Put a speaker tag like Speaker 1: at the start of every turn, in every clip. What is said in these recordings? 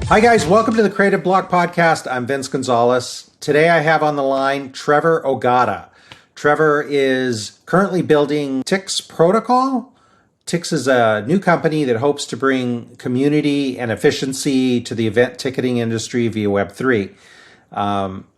Speaker 1: Hi guys, welcome to the Creative Block Podcast. I'm Vince Gonzalez. Today I have on the line Trevor Ogata. Trevor is currently building Tix Protocol. Tix is a new company that hopes to bring community and efficiency to the event ticketing industry via Web3.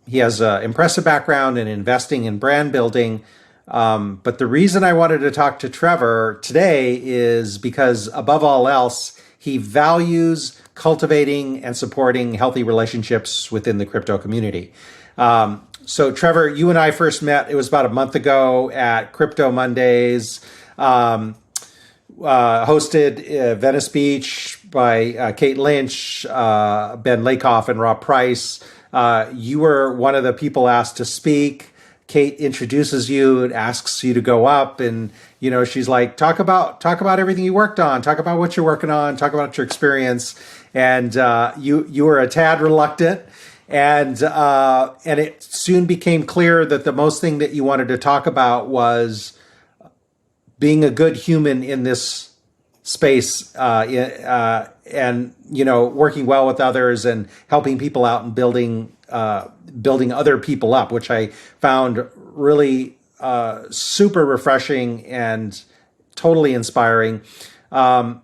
Speaker 1: He has an impressive background in investing in brand building. But the reason I wanted to talk to Trevor today is because above all else, he values cultivating and supporting healthy relationships within the crypto community. So Trevor, you and I first met, it was about a month ago at Crypto Mondays, hosted Venice Beach by Kate Lynch, Ben Lakoff, and Rob Price. You were one of the people asked to speak. Kate introduces you and asks you to go up, and she's like, talk about everything you worked on, talk about what you're working on, talk about your experience. And you were a tad reluctant, and it soon became clear that the most thing that you wanted to talk about was being a good human in this space, and working well with others and helping people out and building other people up, which I found really super refreshing and totally inspiring. I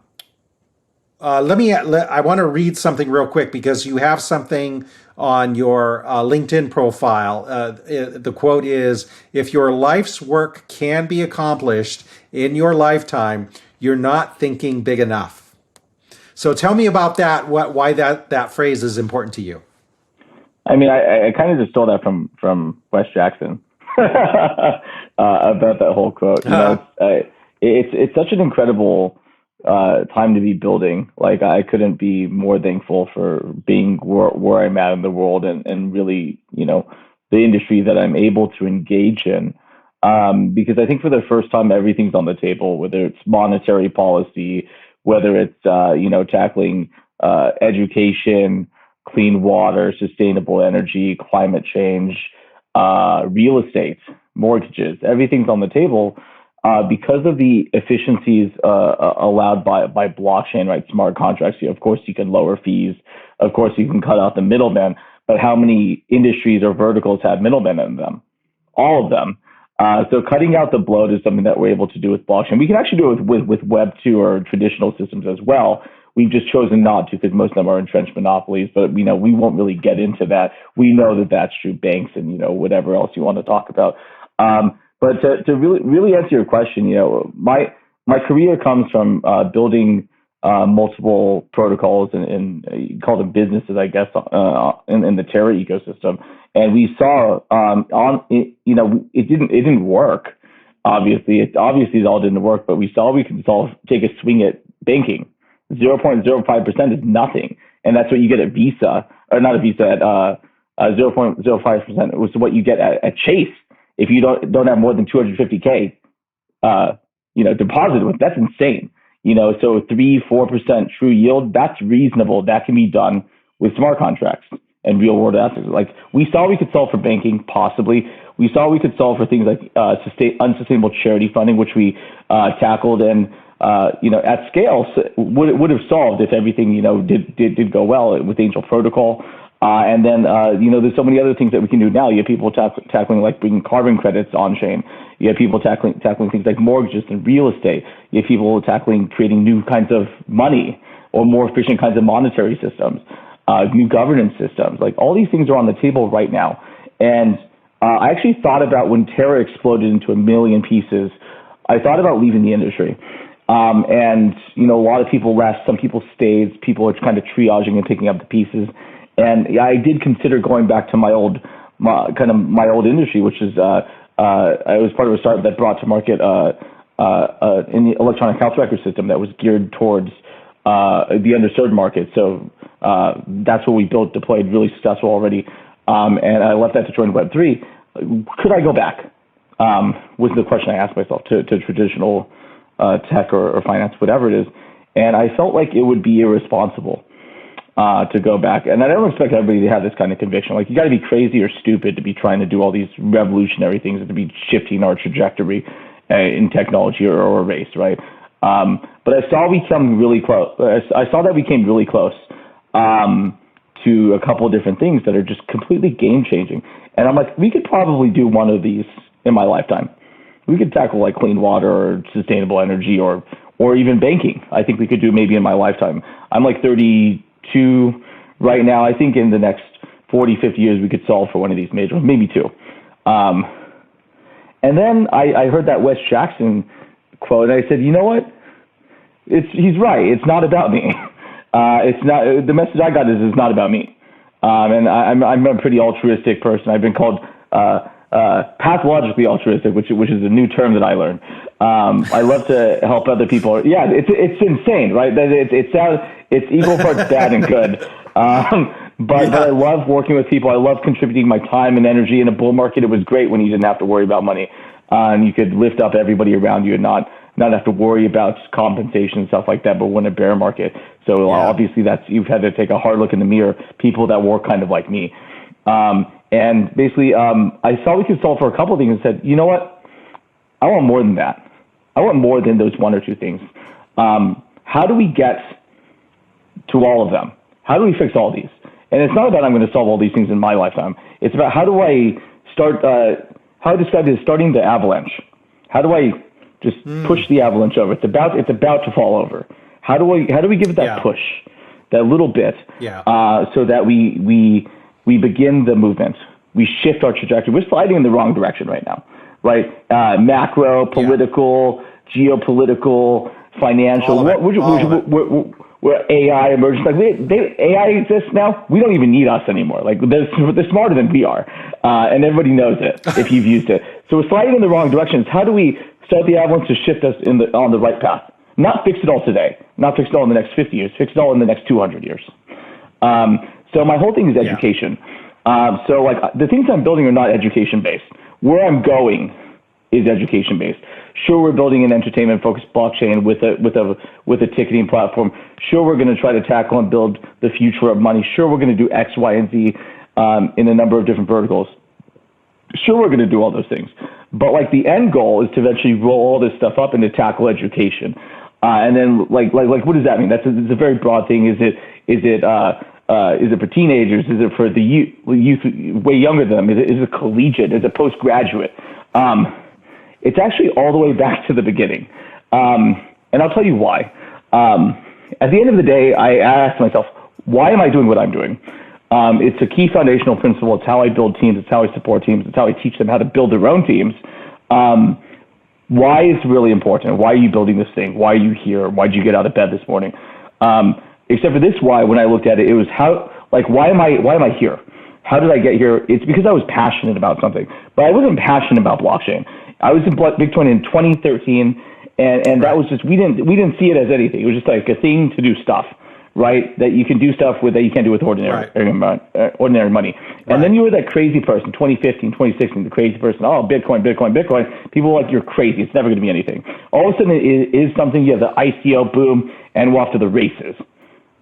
Speaker 1: want to read something real quick because you have something on your LinkedIn profile. The quote is, "If your life's work can be accomplished in your lifetime, you're not thinking big enough." So tell me about that. Why that phrase is important to you.
Speaker 2: I mean, I kind of just stole that from Wes Jackson about that whole quote. It's such an incredible time to be building. Like, I couldn't be more thankful for being where I'm at in the world and really, the industry that I'm able to engage in. Because I think for the first time, everything's on the table, whether it's monetary policy, whether it's, tackling education, clean water, sustainable energy, climate change, real estate, mortgages, everything's on the table because of the efficiencies allowed by blockchain, right? Smart contracts. Of course, you can lower fees. Of course, you can cut out the middleman. But how many industries or verticals have middlemen in them? All of them. So cutting out the bloat is something that we're able to do with blockchain. We can actually do it with Web2 or traditional systems as well. We've just chosen not to because most of them are entrenched monopolies, but we won't really get into that. We know that that's true banks and, whatever else you want to talk about. But to really answer your question, my career comes from building multiple protocols and you call them businesses, I guess, in the Terra ecosystem. And we saw it didn't work. Obviously, it all didn't work, but we saw we could take a swing at banking. 0.05% is nothing, and that's what you get at Visa, or not at Visa, at 0.05% was what you get at Chase if you don't have more than 250K, deposited with. That's insane. So 3-4% true yield, that's reasonable. That can be done with smart contracts and real world assets. Like, we saw we could solve for banking, possibly. We saw we could solve for things like unsustainable charity funding, which we tackled and at scale would have solved if everything did go well with Angel Protocol. And then there's so many other things that we can do now. You have people tackling like bringing carbon credits on chain. You have people tackling things like mortgages and real estate. You have people tackling creating new kinds of money or more efficient kinds of monetary systems, new governance systems. Like, all these things are on the table right now. And I actually thought about when Terra exploded into a million pieces, I thought about leaving the industry. And a lot of people left, some people stayed, people are kind of triaging and picking up the pieces. And I did consider going back to my old industry, which is I was part of a startup that brought to market in the electronic health record system that was geared towards the underserved market. So that's what we built, deployed, really successful already. And I left that to join Web3. Could I go back? Was the question I asked myself to traditional tech or finance, whatever it is. And I felt like it would be irresponsible to go back. And I don't expect everybody to have this kind of conviction. Like, you got to be crazy or stupid to be trying to do all these revolutionary things and to be shifting our trajectory in technology or a race, right? But I saw we came really close. I saw that we came really close. to a couple of different things that are just completely game changing. And I'm like, we could probably do one of these in my lifetime. We could tackle like clean water or sustainable energy or even banking. I think we could do maybe in my lifetime. I'm like 32 right now. I think in the next 40, 50 years, we could solve for one of these major ones, maybe two. And then I heard that Wes Jackson quote, and I said, you know what? He's right. It's not about me. It's not. The message I got is it's not about me. And I'm a pretty altruistic person. I've been called pathologically altruistic, which is a new term that I learned. I love to help other people. Yeah, it's insane, right? It's equal parts bad and good. But I love working with people. I love contributing my time and energy. In a bull market, it was great when you didn't have to worry about money, and you could lift up everybody around you and not have to worry about compensation and stuff like that. But when a bear market, so obviously you've had to take a hard look in the mirror. People that work kind of like me, and basically, I saw we could solve for a couple of things and said, you know what? I want more than that. I want more than those one or two things. How do we get to all of them? How do we fix all these? And it's not about I'm going to solve all these things in my lifetime. It's about how do I start, how I describe it as starting the avalanche. How do I just push the avalanche over? It's about to fall over. How do we give it that push, that little bit, so that we begin the movement. We shift our trajectory. We're sliding in the wrong direction right now, right? Macro, political, geopolitical, financial. Where AI emerges, like AI exists now. We don't even need us anymore. Like they're smarter than we are, and everybody knows it if you've used it. So we're sliding in the wrong directions. How do we start the avalanche to shift us on the right path? Not fix it all today. Not fix it all in the next 50 years. Fix it all in the next 200 years. So my whole thing is education. So like the things I'm building are not education based. Where I'm going is education based. Sure, we're building an entertainment-focused blockchain with a ticketing platform. Sure, we're going to try to tackle and build the future of money. Sure, we're going to do X, Y, and Z in a number of different verticals. Sure, we're going to do all those things. But like the end goal is to eventually roll all this stuff up and to tackle education. And then like what does that mean? It's a very broad thing. Is it for teenagers? Is it for the youth way younger than them? Is it collegiate? Is it postgraduate? It's actually all the way back to the beginning. And I'll tell you why. At the end of the day, I asked myself, why am I doing what I'm doing? It's a key foundational principle. It's how I build teams. It's how I support teams. It's how I teach them how to build their own teams. Why is really important? Why are you building this thing? Why are you here? Why did you get out of bed this morning? Except for this why, when I looked at it, it was why am I here? How did I get here? It's because I was passionate about something. But I wasn't passionate about blockchain. I was in Bitcoin in 2013, and that was just we didn't see it as anything. It was just like a thing to do stuff, right? That you can do stuff with that you can't do with ordinary money. And then you were that crazy person, 2015, 2016, the crazy person. Oh, Bitcoin. People are like, you're crazy. It's never going to be anything. All of a sudden, it is something. You have the ICO boom, and we're off to the races,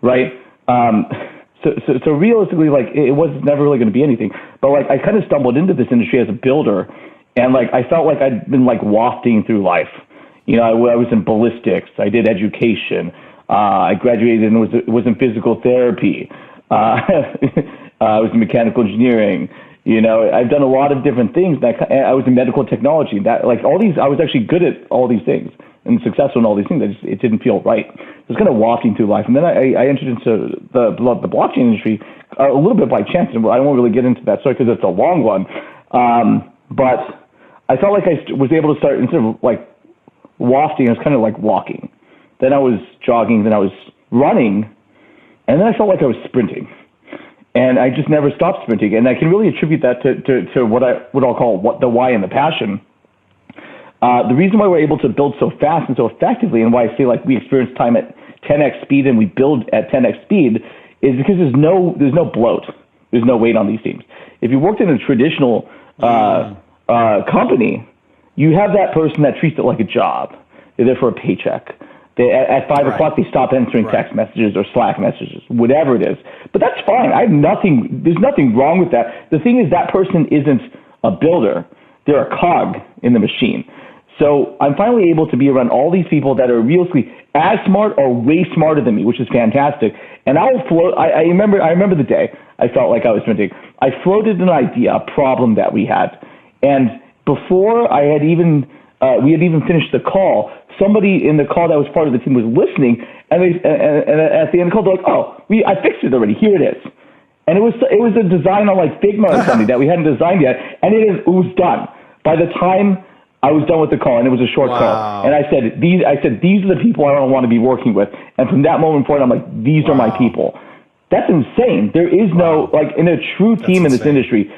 Speaker 2: right? So realistically, like it was never really going to be anything. But like I kind of stumbled into this industry as a builder. And like I felt like I'd been like wafting through life. You know, I was in ballistics. I did education. I graduated and was in physical therapy. I was in mechanical engineering. You know, I've done a lot of different things. I was in medical technology. That like all these, I was actually good at all these things and successful in all these things. It didn't feel right. I was kind of wafting through life, and then I entered into the blockchain industry a little bit by chance. And I won't really get into that story because it's a long one. But I felt like I was able to start, instead of like wafting, I was kind of like walking. Then I was jogging, then I was running, and then I felt like I was sprinting. And I just never stopped sprinting. And I can really attribute that to what I'll call the why and the passion. The reason why we're able to build so fast and so effectively, and why I feel like we experience time at 10x speed and we build at 10x speed, is because there's no bloat. There's no weight on these teams. If you worked in a traditional company, you have that person that treats it like a job. They're there for a paycheck. At 5 o'clock, they stop answering text messages or Slack messages, whatever it is. But that's fine. There's nothing wrong with that. The thing is that person isn't a builder. They're a cog in the machine. So I'm finally able to be around all these people that are really as smart or way smarter than me, which is fantastic. And I will float. I remember the day I felt like I was venting. I floated an idea, a problem that we had, and before I had even we had even finished the call, somebody in the call that was part of the team was listening, and at the end of the call, they're like, "Oh, I fixed it already. Here it is." And it was a design on like Figma or something that we hadn't designed yet, and it was done by the time I was done with the call, and it was a short call. And I said, these are the people I don't want to be working with. And from that moment forward, I'm like, these are my people. That's insane. There is no, like, in a true team in this industry,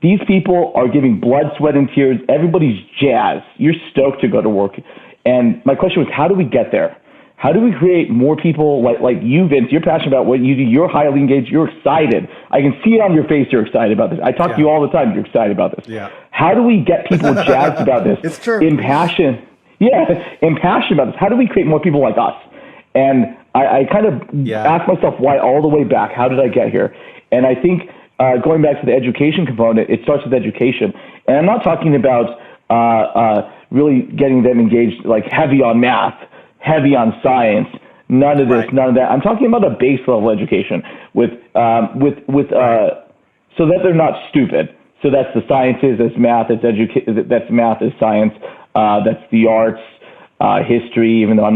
Speaker 2: these people are giving blood, sweat, and tears. Everybody's jazzed. You're stoked to go to work. And my question was, how do we get there? How do we create more people like you, Vince? You're passionate about what you do. You're highly engaged. You're excited. I can see it on your face. You're excited about this. I talk to you all the time. You're excited about this. Yeah. How do we get people jazzed about this?
Speaker 1: It's true.
Speaker 2: Impassioned about this. How do we create more people like us? And I kind of ask myself why all the way back. How did I get here? And I think going back to the education component, it starts with education. And I'm not talking about really getting them engaged like heavy on math, heavy on science, none of this, none of that. I'm talking about a base level education with so that they're not stupid. So that's the sciences, that's math, that's math, is science, that's the arts, history. Even though I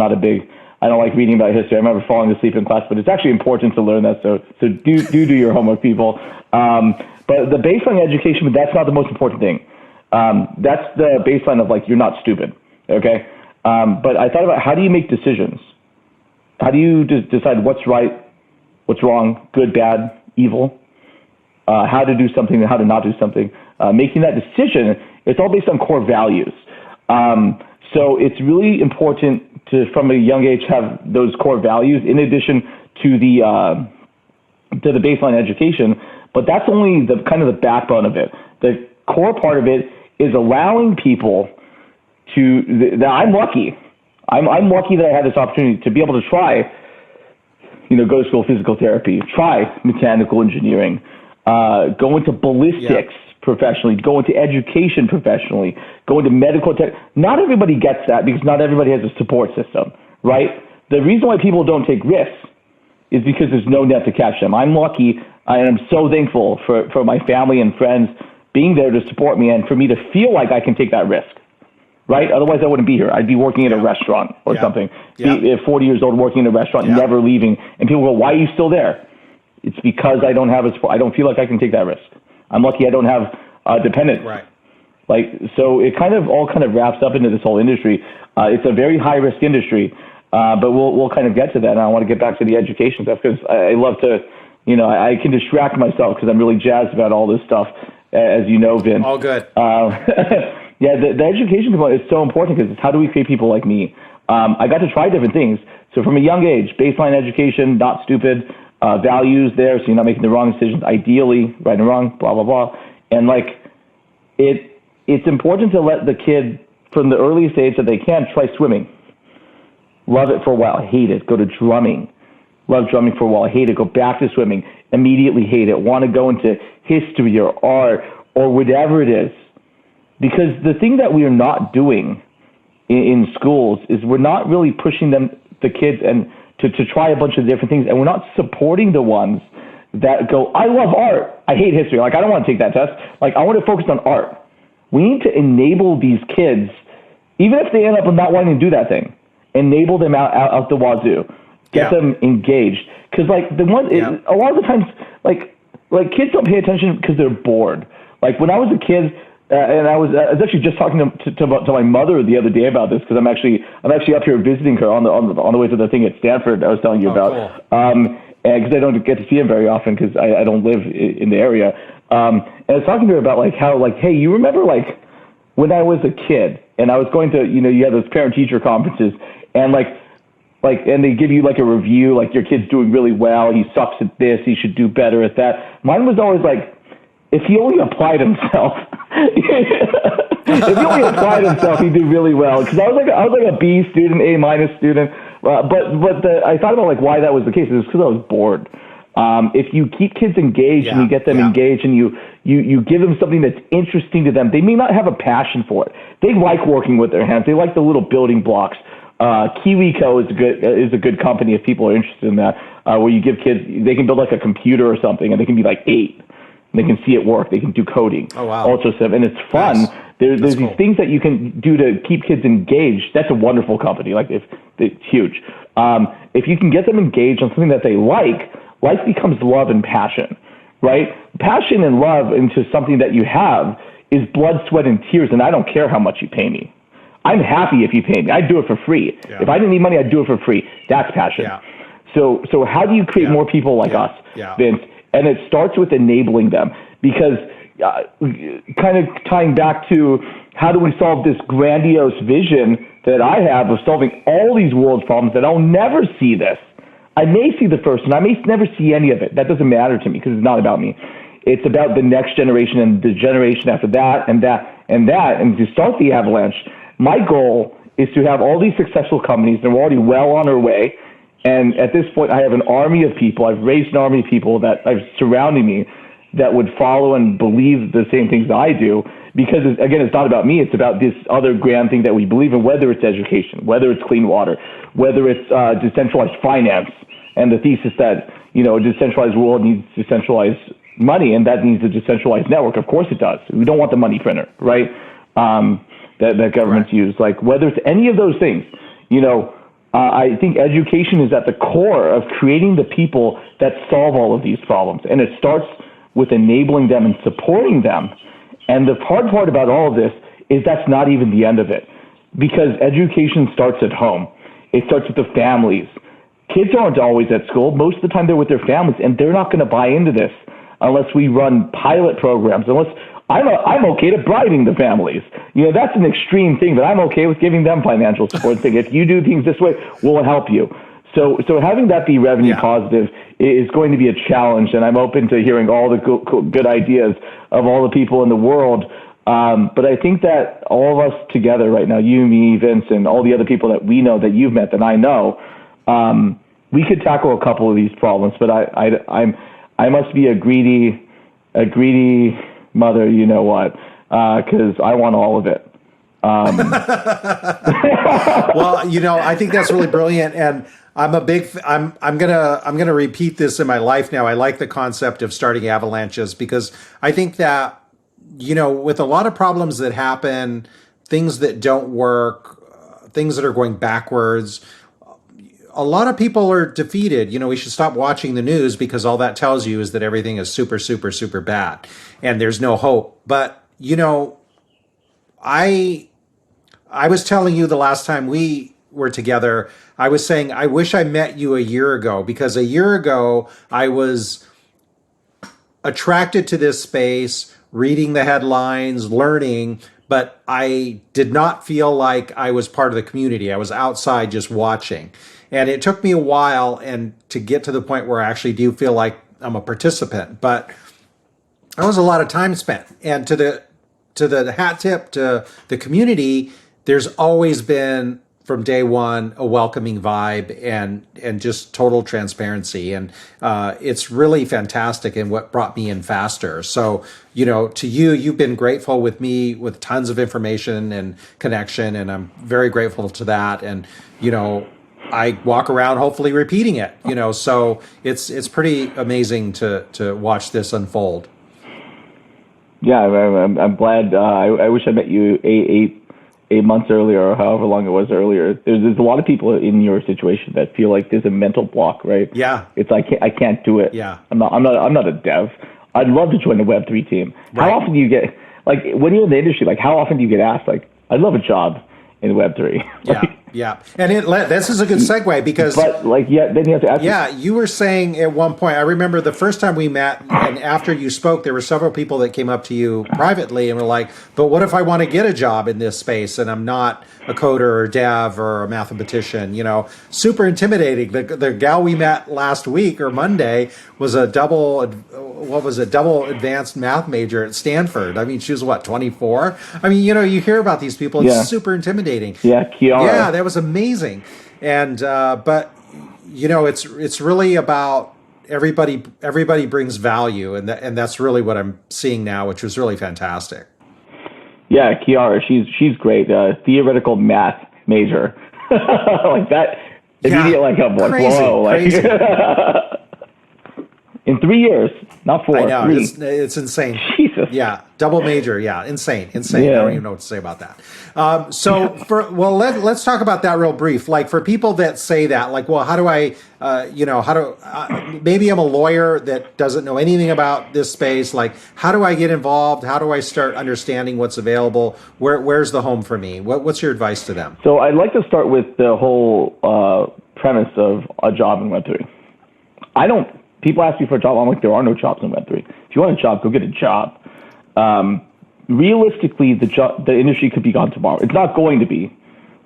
Speaker 2: don't like reading about history. I remember falling asleep in class, but it's actually important to learn that. So do your homework, people. But the baseline education, but that's not the most important thing. That's the baseline of like you're not stupid, okay? But I thought about how do you make decisions? How do you decide what's right, what's wrong, good, bad, evil? How to do something and how to not do something. Making that decision, it's all based on core values. So it's really important to, from a young age, have those core values in addition to the baseline education. But that's only the kind of the backbone of it. The core part of it is allowing people to. I'm lucky. I'm lucky that I had this opportunity to be able to try, go to school physical therapy, try mechanical engineering, go into ballistics professionally, go into education professionally, go into medical tech. Not everybody gets that because not everybody has a support system, right? The reason why people don't take risks is because there's no net to catch them. I'm lucky, and I'm so thankful for my family and friends being there to support me and for me to feel like I can take that risk, right? Otherwise, I wouldn't be here. I'd be working in a restaurant or something. Be 40 years old working in a restaurant, never leaving. And people go, why are you still there? It's because I don't have I don't feel like I can take that risk. I'm lucky I don't have dependents. Right. So it all wraps up into this whole industry. It's a very high risk industry, but we'll kind of get to that. And I want to get back to the education stuff because I love to, I can distract myself because I'm really jazzed about all this stuff, as you know, Vin.
Speaker 1: All good.
Speaker 2: The education component is so important because it's how do we create people like me? I got to try different things. So from a young age, baseline education, not stupid, values there, so you're not making the wrong decisions, ideally, right and wrong, blah, blah, blah. And it's important to let the kid from the earliest age that they can try swimming. Love it for a while, hate it, go to drumming. Love drumming for a while, hate it, go back to swimming, immediately hate it, want to go into history or art or whatever it is. Because the thing that we are not doing in schools is we're not really pushing the kids and to try a bunch of different things, and we're not supporting the ones that go, I love art, I hate history, I don't want to take that test, I want to focus on art. We need to enable these kids, even if they end up not wanting to do that thing, enable them out the wazoo, get them engaged. Because a lot of the times, kids don't pay attention because they're bored. When I was a kid, and I was actually just talking to my mother the other day about this because I'm actually up here visiting her on the way to the thing at Stanford I was telling you about. Cool. Because I don't get to see him very often because I don't live in the area. And I was talking to her about how hey, you remember when I was a kid and I was going to you had those parent teacher conferences and and they give you a review your kid's doing really well, he sucks at this, he should do better at that. Mine was always if he only applied himself, if he only applied himself, he'd do really well. Because I was a B student, A- student. But I thought about why that was the case. It was because I was bored. If you keep kids engaged and you get them engaged and you give them something that's interesting to them, they may not have a passion for it. They like working with their hands. They like the little building blocks. KiwiCo is a good company if people are interested in that, where you give kids, they can build like a computer or something, and they can be like 8. And they can see it work. They can do coding. Oh, wow. Ultrasim, and it's fun. Nice. There's cool. These things that you can do to keep kids engaged. That's a wonderful company. Like, it's huge. If you can get them engaged on something that they like, life becomes love and passion, right? Passion and love into something that you have is blood, sweat, and tears, and I don't care how much you pay me. I'm happy if you pay me. I'd do it for free. Yeah. If I didn't need money, I'd do it for free. That's passion. Yeah. So how do you create more people like us, Vince? And it starts with enabling them, because kind of tying back to how do we solve this grandiose vision that I have of solving all these world's problems that I'll never see this. I may see the first and I may never see any of it. That doesn't matter to me because it's not about me. It's about the next generation and the generation after that and that and that. And to start the avalanche, my goal is to have all these successful companies, and we're already well on our way. And at this point, I have an army of people. I've raised an army of people that are surrounding me that would follow and believe the same things that I do. Because, again, it's not about me. It's about this other grand thing that we believe in, whether it's education, whether it's clean water, whether it's decentralized finance, and the thesis that, a decentralized world needs decentralized money, and that needs a decentralized network. Of course it does. We don't want the money printer, right? That governments use. Like, whether it's any of those things, I think education is at the core of creating the people that solve all of these problems. And it starts with enabling them and supporting them. And the hard part about all of this is that's not even the end of it, because education starts at home. It starts with the families. Kids aren't always at school. Most of the time they're with their families, and they're not going to buy into this unless we run pilot programs, unless I'm okay to bribing the families. That's an extreme thing, but I'm okay with giving them financial support and saying, if you do things this way, we'll help you. So having that be revenue positive is going to be a challenge, and I'm open to hearing all the good ideas of all the people in the world. But I think that all of us together right now, you, me, Vince, and all the other people that we know that you've met that I know, we could tackle a couple of these problems. But I must be a greedy mother, you know what? Because I want all of it.
Speaker 1: Well, I think that's really brilliant, and I'm gonna repeat this in my life now. I like the concept of starting avalanches, because I think that with a lot of problems that happen, things that don't work, things that are going backwards, a lot of people are defeated. We should stop watching the news, because all that tells you is that everything is super, super, super bad and there's no hope. But, I was telling you the last time we were together, I was saying, I wish I met you a year ago, because a year ago I was attracted to this space, reading the headlines, learning, but I did not feel like I was part of the community. I was outside just watching. And it took me a while to get to the point where I actually do feel like I'm a participant. But that was a lot of time spent. And to the hat tip to the community, there's always been, from day one, a welcoming vibe and just total transparency. And it's really fantastic, and what brought me in faster. So, to you, you've been grateful with me with tons of information and connection, and I'm very grateful to that. And, I walk around hopefully repeating it, so it's pretty amazing to watch this unfold.
Speaker 2: Yeah, I'm glad. I wish I met you eight months earlier, or however long it was earlier. There's a lot of people in your situation that feel like there's a mental block, right?
Speaker 1: Yeah.
Speaker 2: It's like, I can't do it.
Speaker 1: Yeah.
Speaker 2: I'm not a dev. I'd love to join the Web3 team. Right. How often do you get, like, when you're in the industry, like, how often do you get asked, like, I'd love a job in Web3?
Speaker 1: Yeah. And this is a good segue, because...
Speaker 2: But, then you have to ask...
Speaker 1: Yeah, you were saying at one point, I remember the first time we met, and after you spoke, there were several people that came up to you privately and were like, but what if I want to get a job in this space and I'm not a coder or dev or a mathematician? Super intimidating. The gal we met last week or Monday was a double advanced math major at Stanford. I mean, she was 24? I mean, you hear about these people. It's super intimidating.
Speaker 2: Yeah, Kiara.
Speaker 1: Yeah, that was amazing. And but it's really about everybody brings value, and that's really what I'm seeing now, which was really fantastic.
Speaker 2: Yeah, Kiara, she's great. Theoretical math major, like that. Immediate, like I'm like,
Speaker 1: crazy,
Speaker 2: whoa, like in 3 years, not 4.
Speaker 1: I know
Speaker 2: 3.
Speaker 1: it's insane.
Speaker 2: Jesus.
Speaker 1: Yeah, double major. Yeah, insane.
Speaker 2: Yeah.
Speaker 1: I don't even know what to say about that. Let's talk about that real brief. Like for people that say that, like, well, how do I, maybe I'm a lawyer that doesn't know anything about this space. Like, how do I get involved? How do I start understanding what's available? Where's the home for me? What's your advice to them?
Speaker 2: So I'd like to start with the whole premise of a job in Web3. People ask me for a job. I'm like, there are no jobs in Web3. If you want a job, go get a job. Realistically, the industry could be gone tomorrow. It's not going to be.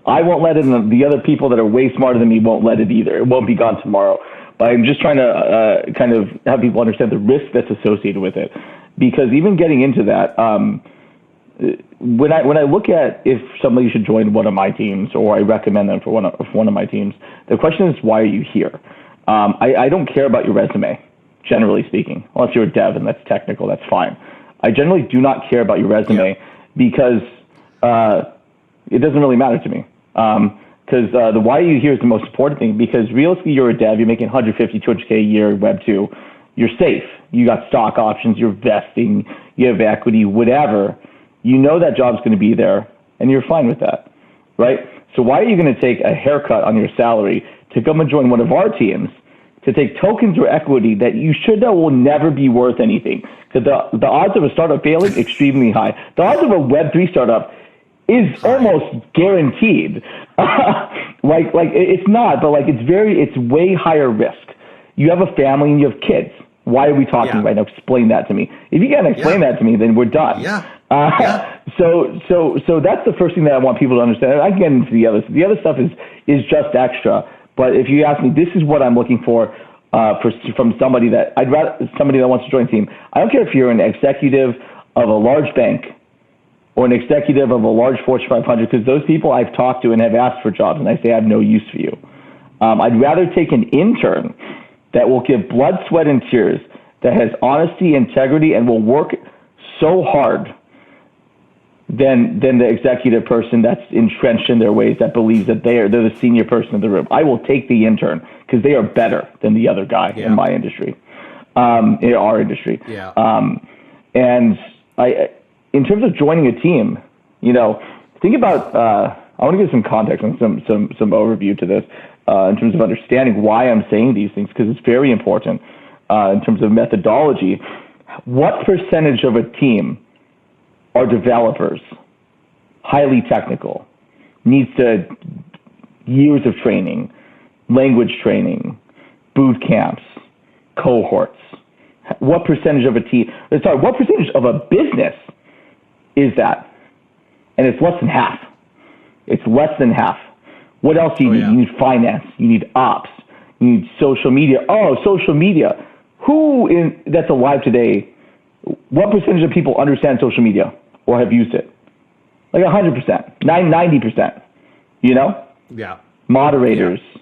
Speaker 2: I won't let it in. The other people that are way smarter than me won't let it either. It won't be gone tomorrow. But I'm just trying to kind of have people understand the risk that's associated with it. Because even getting into that, when I look at if somebody should join one of my teams or I recommend them for one of my teams, the question is, why are you here? I don't care about your resume, generally speaking, unless you're a dev and that's technical, that's fine. I generally do not care about your resume because it doesn't really matter to me. Because the why are you here is the most important thing, because realistically you're a dev, you're making 150, 200K a year, Web 2, you're safe. You got stock options, you're vesting, you have equity, whatever. You know that job's going to be there and you're fine with that, right? So why are you going to take a haircut on your salary to come and join one of our teams to take tokens or equity that you should know will never be worth anything? Because the odds of a startup failing, extremely high. The odds of a Web3 startup is almost guaranteed. like it's not, but like it's way higher risk. You have a family and you have kids. Why are we talking right now? Explain that to me. If you can't explain that to me, then we're done. So that's the first thing that I want people to understand. I can get into the others. The other stuff is just extra. But if you ask me, this is what I'm looking for from somebody that somebody that wants to join a team. I don't care if you're an executive of a large bank or an executive of a large Fortune 500, because those people I've talked to and have asked for jobs, and I say I have no use for you. I'd rather take an intern that will give blood, sweat, and tears, that has honesty, integrity, and will work so hard than the executive person that's entrenched in their ways, that believes that they're the senior person in the room. I will take the intern because they are better than the other guy in my industry, in our industry. And in terms of joining a team, think about. I want to give some context and some overview to this in terms of understanding why I'm saying these things, because it's very important in terms of methodology. What percentage of a team are developers, highly technical, needs years of training, language training, boot camps, cohorts? What percentage of what percentage of a business is that? And it's less than half. It's less than half. What else do you need? You need finance. You need ops. You need social media. Oh, social media. That's alive today, what percentage of people understand social media or have used it? Like 100%, 90%,
Speaker 1: Yeah.
Speaker 2: Moderators. Yeah.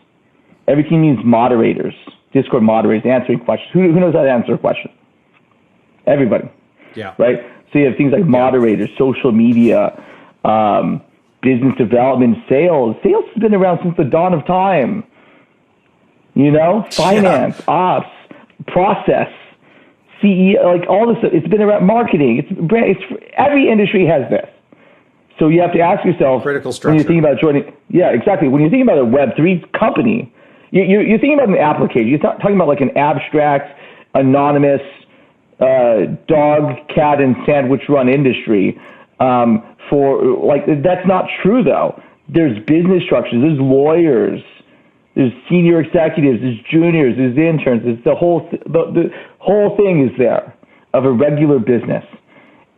Speaker 2: Everything needs moderators. Discord moderators, answering questions. Who knows how to answer a question? Everybody.
Speaker 1: Yeah.
Speaker 2: Right? So you have things like moderators, social media, business development, sales. Sales has been around since the dawn of time. Finance, ops, process, CEO, like all this stuff. It's been around marketing. It's every industry has this. So you have to ask yourself,
Speaker 1: critical structure.
Speaker 2: When you're thinking about joining, exactly. When you're thinking about a Web3 company, you're thinking about an application. You're talking about like an abstract, anonymous, dog, cat, and sandwich run industry. That's not true though. There's business structures. There's lawyers. There's senior executives. There's juniors. There's interns. There's the whole thing is there of a regular business.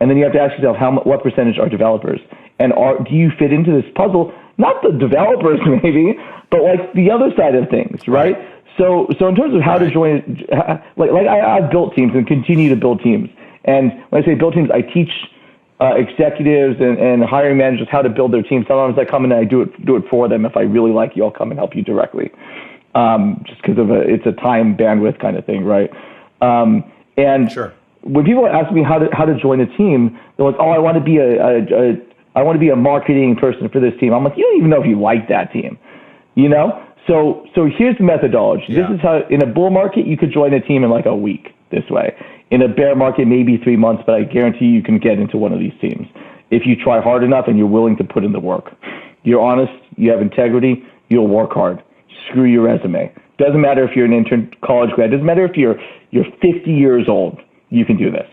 Speaker 2: And then you have to ask yourself, what percentage are developers? And do you fit into this puzzle? Not the developers maybe, but like the other side of things, right? So in terms of how to join, I've built teams and continue to build teams. And when I say build teams, I teach executives and hiring managers how to build their teams. Sometimes I come in and I do it for them. If I really like you, I'll come and help you directly. just because it's a time bandwidth kind of thing, right? And
Speaker 1: Sure.
Speaker 2: when people ask me how to join a team, they're like, "Oh, I want to be I want to be a marketing person for this team." I'm like, "You don't even know if you like that team, you know?" So here's the methodology.
Speaker 1: Yeah.
Speaker 2: This is how, in a bull market, you could join a team in like a week this way. In a bear market, maybe 3 months, but I guarantee you can get into one of these teams if you try hard enough and you're willing to put in the work. You're honest, you have integrity, you'll work hard. Screw your resume. Doesn't matter if you're an intern, college grad. Doesn't matter if you're 50 years old. You can do this.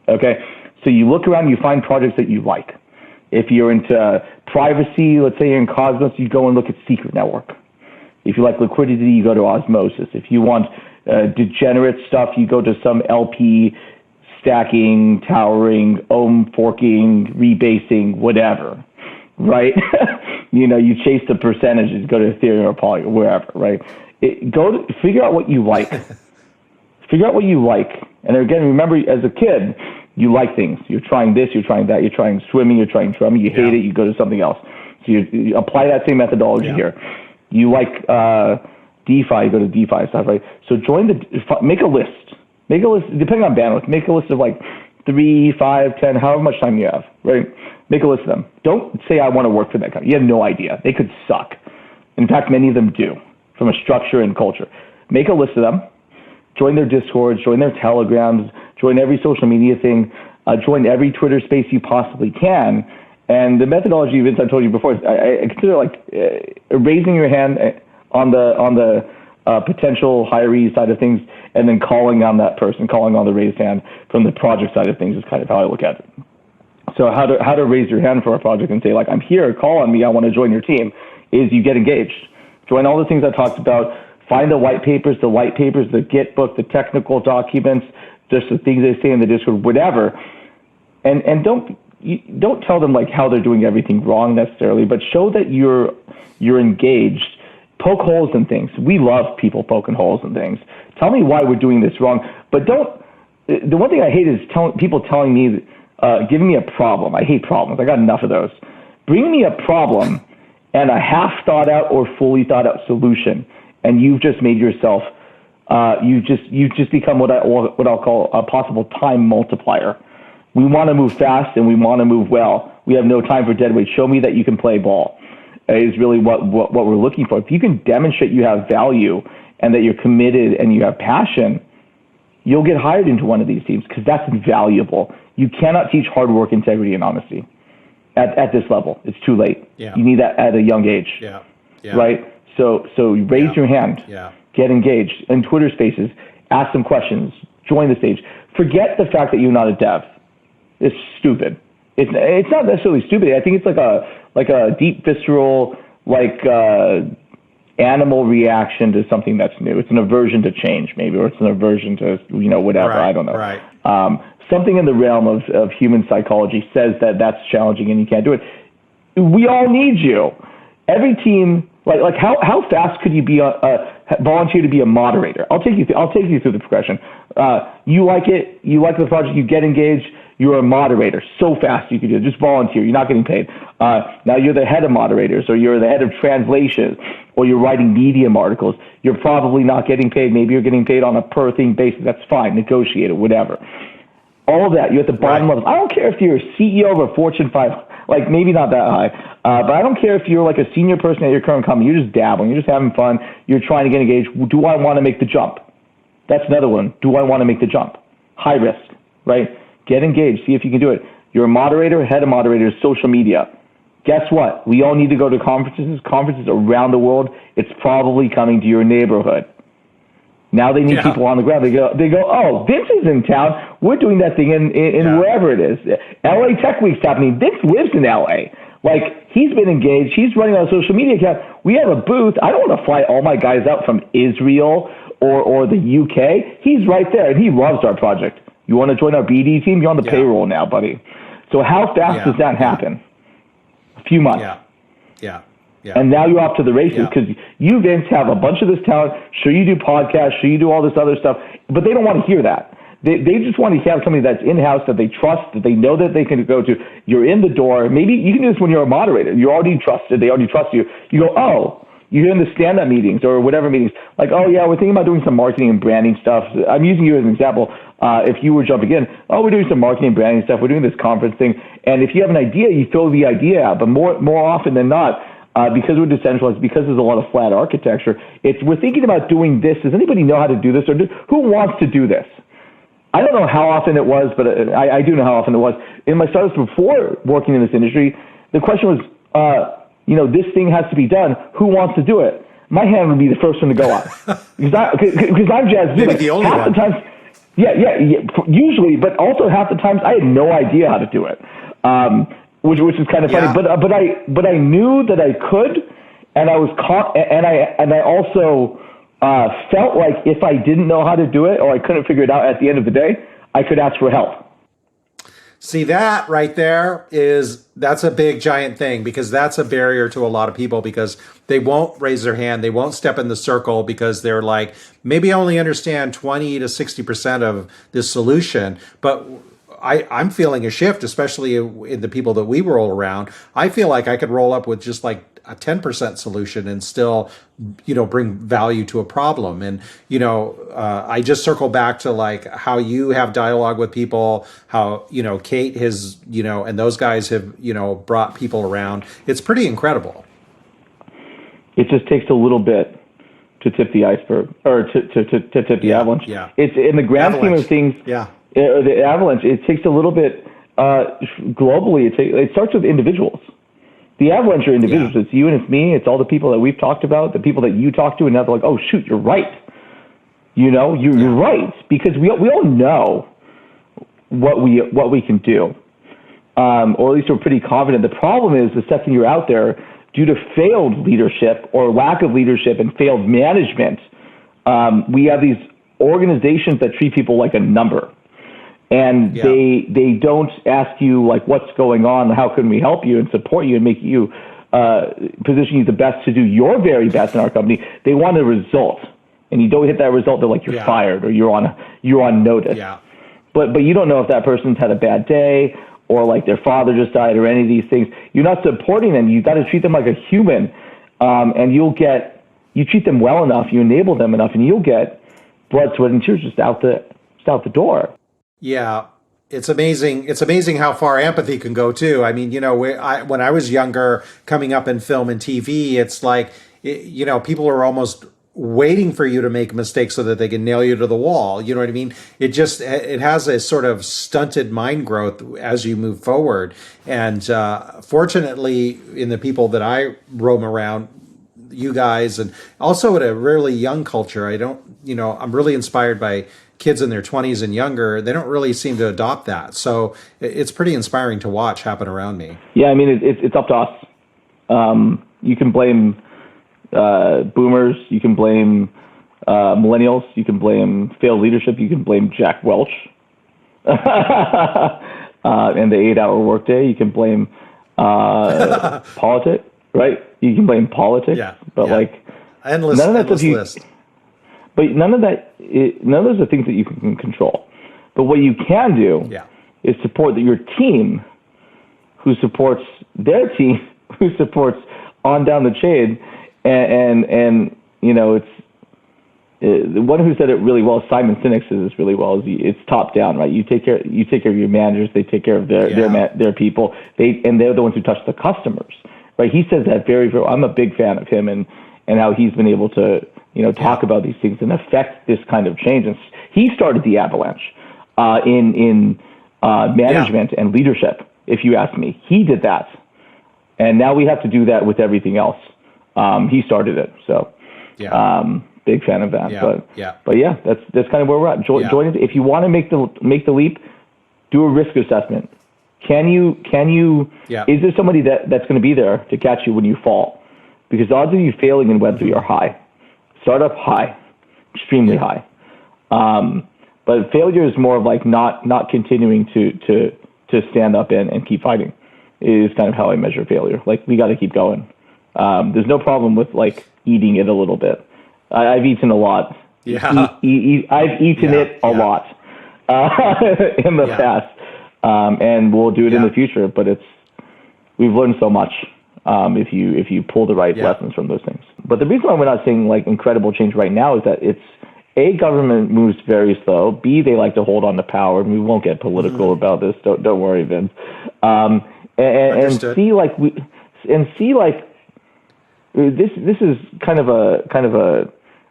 Speaker 2: Okay? So you look around, you find projects that you like. If you're into privacy, let's say you're in Cosmos, you go and look at Secret Network. If you like liquidity, you go to Osmosis. If you want degenerate stuff, you go to some LP stacking, towering, ohm forking, rebasing, whatever, right? You chase the percentages, go to Ethereum or Poly or wherever, right? Figure out what you like. Figure out what you like. And again, remember, as a kid, you like things. You're trying this, you're trying that, you're trying swimming, you're trying drumming, you hate it, you go to something else. So you apply that same methodology here. You like DeFi, you go to DeFi stuff, right? So make a list. Make a list, depending on bandwidth, make a list of like 3, 5, 10, however much time you have, right? Make a list of them. Don't say, I want to work for that company. You have no idea. They could suck. In fact, many of them do, from a structure and culture. Make a list of them. Join their Discords, join their Telegrams, join every social media thing, join every Twitter space you possibly can. And the methodology, Vince, I told you before, I consider like raising your hand on the potential hiree side of things, and then calling on that person, calling on the raised hand from the project side of things is kind of how I look at it. So how to raise your hand for a project and say, like, I'm here, call on me, I want to join your team, is you get engaged. Join all the things I talked about. Find the white papers, the Git book, the technical documents, just the things they say in the Discord, whatever. And don't tell them like how they're doing everything wrong necessarily, but show that you're engaged. Poke holes in things. We love people poking holes in things. Tell me why we're doing this wrong, but don't. The one thing I hate is people telling me, giving me a problem. I hate problems. I got enough of those. Bring me a problem and a half thought out or fully thought out solution, and you've just made yourself. You've just become what I'll call a possible time multiplier. We want to move fast and we want to move well. We have no time for deadweight. Show me that you can play ball. Is really what we're looking for. If you can demonstrate you have value and that you're committed and you have passion, you'll get hired into one of these teams because that's invaluable. You cannot teach hard work, integrity, and honesty at this level. It's too late.
Speaker 1: Yeah.
Speaker 2: You need that at a young age.
Speaker 1: Yeah.
Speaker 2: Right? So raise your hand.
Speaker 1: Yeah.
Speaker 2: Get engaged. In Twitter spaces, ask some questions. Join the stage. Forget the fact that you're not a dev. It's stupid. It's not necessarily stupid. I think it's like a deep visceral, animal reaction to something that's new. It's an aversion to change, maybe, or it's an aversion to whatever.
Speaker 1: Right,
Speaker 2: I don't know.
Speaker 1: Right.
Speaker 2: Something in the realm of human psychology says that that's challenging and you can't do it. We all need you. Every team, like how fast could you be volunteer to be a moderator? I'll take you through the progression. You like it. You like the project. You get engaged. You're a moderator. So fast you can do it. Just volunteer. You're not getting paid. Now you're the head of moderators, or you're the head of translation, or you're writing Medium articles. You're probably not getting paid. Maybe you're getting paid on a per thing basis. That's fine. Negotiate it, whatever. All of that. You're at the bottom level. I don't care if you're a CEO of a Fortune 500, maybe not that high, but I don't care if you're like a senior person at your current company. You're just dabbling. You're just having fun. You're trying to get engaged. Do I want to make the jump? That's another one. Do I want to make the jump? High risk, right? Get engaged. See if you can do it. You're a moderator, head of moderators, social media. Guess what? We all need to go to conferences around the world. It's probably coming to your neighborhood. Now they need people on the ground. They go, oh, Vince is in town. We're doing that thing in wherever it is. LA Tech Week's happening. Vince lives in LA. He's been engaged. He's running our social media account. We have a booth. I don't want to fly all my guys out from Israel or the UK. He's right there, and he loves our project. You want to join our BD team? You're on the payroll now, buddy. So how fast does that happen? A few months.
Speaker 1: Yeah.
Speaker 2: And now you're off to the races because you, Vince, have a bunch of this talent. Sure, you do podcasts. Sure, you do all this other stuff. But they don't want to hear that. They just want to have somebody that's in-house that they trust, that they know that they can go to. You're in the door. Maybe you can do this when you're a moderator. You're already trusted. They already trust you. You go, oh, You hear in the stand-up meetings or whatever meetings, like, oh yeah, we're thinking about doing some marketing and branding stuff. I'm using you as an example. If you were jumping in, oh, we're doing some marketing and branding stuff. We're doing this conference thing. And if you have an idea, you throw the idea out. But more often than not, because we're decentralized, because there's a lot of flat architecture, we're thinking about doing this. Does anybody know how to do this? Or who wants to do this? I don't know how often it was, but I do know how often it was. In my startups before working in this industry, the question was, this thing has to be done. Who wants to do it? My hand would be the first one to go up because I'm jazzed.
Speaker 1: Maybe the only one.
Speaker 2: The times, yeah, usually, but also half the times I had no idea how to do it, which is kind of funny.
Speaker 1: Yeah.
Speaker 2: But I knew that I could, and I was and I also felt like if I didn't know how to do it or I couldn't figure it out at the end of the day, I could ask for help.
Speaker 1: See, that right there that's a big giant thing, because that's a barrier to a lot of people, because they won't raise their hand. They won't step in the circle because they're like, maybe I only understand 20 to 60% of this solution, but I'm feeling a shift, especially in the people that we roll around. I feel like I could roll up with just like a 10% solution and still, bring value to a problem. And, I just circle back to like how you have dialogue with people, how, Kate has, and those guys have, brought people around. It's pretty incredible.
Speaker 2: It just takes a little bit to tip the iceberg or to tip the avalanche.
Speaker 1: Yeah.
Speaker 2: It's in the grand scheme of things.
Speaker 1: Yeah.
Speaker 2: The avalanche, it takes a little bit globally. It starts with individuals. The avalanche are individuals. Yeah. It's you and it's me. It's all the people that we've talked about, the people that you talk to, and now they're like, oh, shoot, you're right. You're right, because we all know what we can do, or at least we're pretty confident. The problem is the second you're out there, due to failed leadership or lack of leadership and failed management, we have these organizations that treat people like a number. And they don't ask you, like, what's going on, how can we help you and support you and make you, position you the best to do your very best in our company. They want a result. And you don't hit that result, they're like, you're fired or you're on notice.
Speaker 1: Yeah.
Speaker 2: But you don't know if that person's had a bad day or like their father just died or any of these things. You're not supporting them. You got to treat them like a human. And you treat them well enough, you enable them enough, and you'll get blood, sweat, and tears just out the door.
Speaker 1: Yeah, it's amazing. It's amazing how far empathy can go too. I mean, when I was younger, coming up in film and TV, it's like, people are almost waiting for you to make mistakes so that they can nail you to the wall. You know what I mean? It has a sort of stunted mind growth as you move forward. And fortunately, in the people that I roam around, you guys, and also at a really young culture, I'm really inspired by kids in their 20s and younger. They don't really seem to adopt that. So it's pretty inspiring to watch happen around me.
Speaker 2: Yeah, I mean, it's up to us. You can blame boomers. You can blame millennials. You can blame failed leadership. You can blame Jack Welch and the 8-hour workday. You can blame politics, right? You can blame politics.
Speaker 1: Yeah,
Speaker 2: but like
Speaker 1: endless list.
Speaker 2: But none of those are things that you can control. But what you can do is support your team, who supports their team, who supports on down the chain, and it's the one who said it really well. Simon Sinek says this really well. It's top down, right? You take care of your managers. They take care of their people. They're the ones who touch the customers, right? He says that very, very. I'm a big fan of him and how he's been able to talk about these things and affect this kind of change. And he started the avalanche in management and leadership. If you ask me, he did that, and now we have to do that with everything else. He started it, so big fan of that. But that's kind of where we're at. Join it if you want to make the leap. Do a risk assessment. Can you? Is there somebody that's going to be there to catch you when you fall? Because the odds of you failing in Web3 are high. Startup high, extremely high. But failure is more of like not continuing to stand up and keep fighting is kind of how I measure failure. Like, we got to keep going. There's no problem with like eating it a little bit. I've eaten a lot.
Speaker 1: Yeah.
Speaker 2: I've eaten it a lot in the past. And we'll do it in the future, but we've learned so much. if you pull the right lessons from those things. But the reason why we're not seeing like incredible change right now is that it's A, government moves very slow. B, they like to hold on to power, and we won't get political about this. Don't worry, Vince. And C, like this is kind of a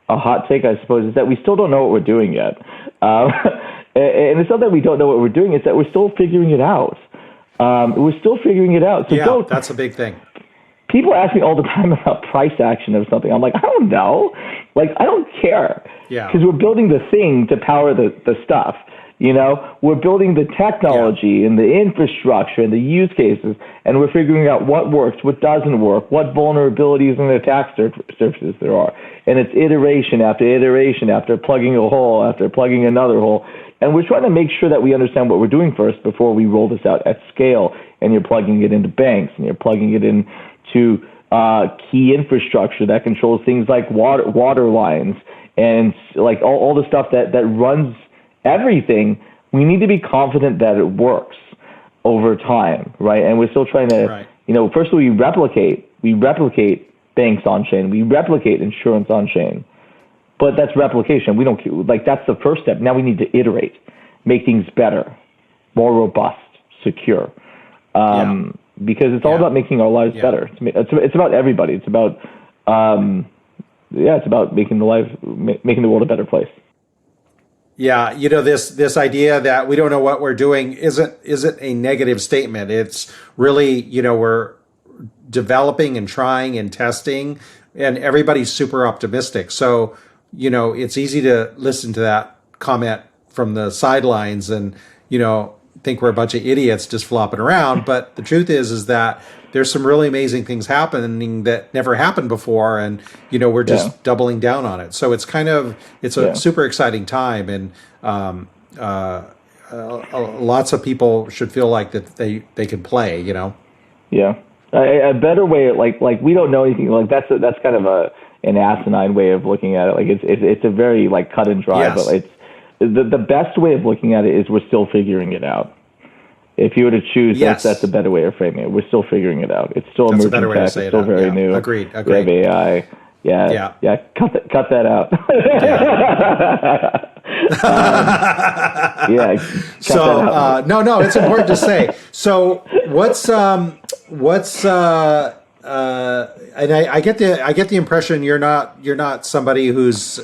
Speaker 2: hot take, I suppose, is that we still don't know what we're doing yet. And it's not that we don't know what we're doing; it's that we're still figuring it out. We're still figuring it out. So
Speaker 1: that's a big thing.
Speaker 2: People ask me all the time about price action of something. I'm like, I don't know. Like, I don't care.
Speaker 1: Yeah.
Speaker 2: Because we're building the thing to power the stuff. You know, we're building the technology and the infrastructure and the use cases, and we're figuring out what works, what doesn't work, what vulnerabilities and attack surfaces there are. And it's iteration after plugging a hole, after plugging another hole. And we're trying to make sure that we understand what we're doing first before we roll this out at scale. And you're plugging it into banks, and you're plugging it into key infrastructure that controls things like water lines and like all the stuff that runs everything. We need to be confident that it works over time, right? And we're still trying to, first we replicate banks on chain, we replicate insurance on chain, but that's replication. We don't that's the first step. Now we need to iterate, make things better, more robust, secure. Because it's all about making our lives better. It's about everybody. It's about it's about making the world a better place.
Speaker 1: Yeah, this idea that we don't know what we're doing isn't a negative statement. It's really, we're developing and trying and testing, and everybody's super optimistic. So, it's easy to listen to that comment from the sidelines and, think we're a bunch of idiots just flopping around. But the truth is that there's some really amazing things happening that never happened before. And, we're just doubling down on it. So it's a super exciting time. And lots of people should feel like that they can play,
Speaker 2: Yeah. A better way, like we don't know anything. Like that's kind of an asinine way of looking at it. Like it's a very like cut and dry, but it's, the best way of looking at it is we're still figuring it out. If you were to choose, that's a better way of framing it. We're still figuring it out. It's still emerging tech. It's still very new.
Speaker 1: Agreed.
Speaker 2: We have AI. Yeah. Cut that out.
Speaker 1: No, it's important to say. So and I get the impression you're not somebody who's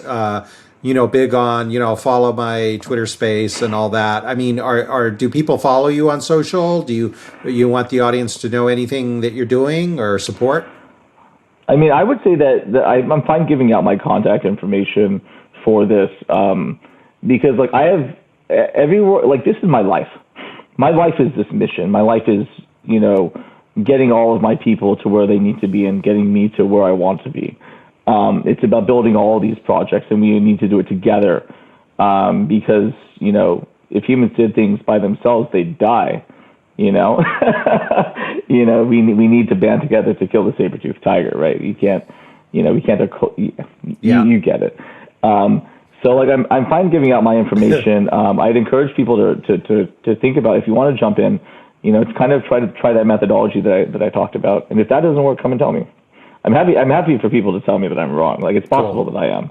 Speaker 1: big on, follow my Twitter space and all that. I mean, do people follow you on social? Do you want the audience to know anything that you're doing or support?
Speaker 2: I mean, I would say that I'm fine giving out my contact information for this, because like I have everywhere, like this is my life. My life is this mission. My life is, getting all of my people to where they need to be and getting me to where I want to be. It's about building all these projects, and we need to do it together, because, if humans did things by themselves, they'd die, we need to band together to kill the saber-toothed tiger, right? You can't, you get it. So like, I'm fine giving out my information. I'd encourage people to think about, if you want to jump in, it's kind of try that methodology that I talked about. And if that doesn't work, come and tell me. I'm happy for people to tell me that I'm wrong. Like, it's possible that I am.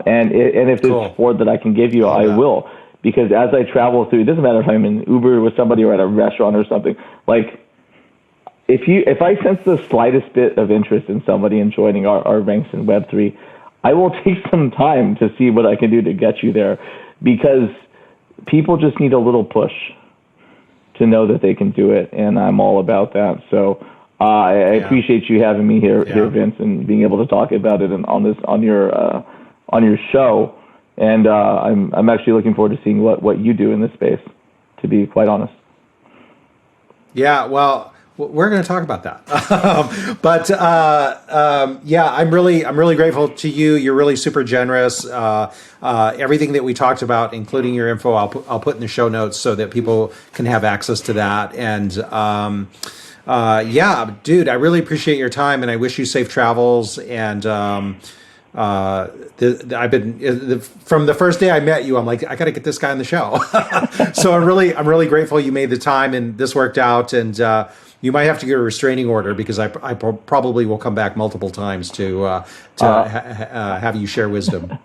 Speaker 2: And if there's support that I can give you, I will. Because as I travel through, it doesn't matter if I'm in Uber with somebody or at a restaurant or something. Like, if I sense the slightest bit of interest in somebody in joining our ranks in Web3, I will take some time to see what I can do to get you there. Because people just need a little push to know that they can do it, and I'm all about that. So I appreciate you having me here, Vince, and being able to talk about it on your show. And I'm actually looking forward to seeing what you do in this space, to be quite honest.
Speaker 1: Yeah, well, we're going to talk about that. I'm really grateful to you. You're really super generous. Everything that we talked about, including your info, I'll put in the show notes so that people can have access to that. And dude, I really appreciate your time, and I wish you safe travels. And I've been from the first day I met you, I'm like, I got to get this guy on the show. So I'm really grateful you made the time, and this worked out. And You might have to get a restraining order because I probably will come back multiple times to have you share wisdom.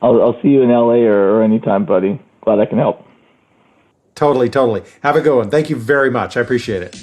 Speaker 2: I'll see you in LA or anytime, buddy. Glad I can help.
Speaker 1: Totally. Have a good one. Thank you very much. I appreciate it.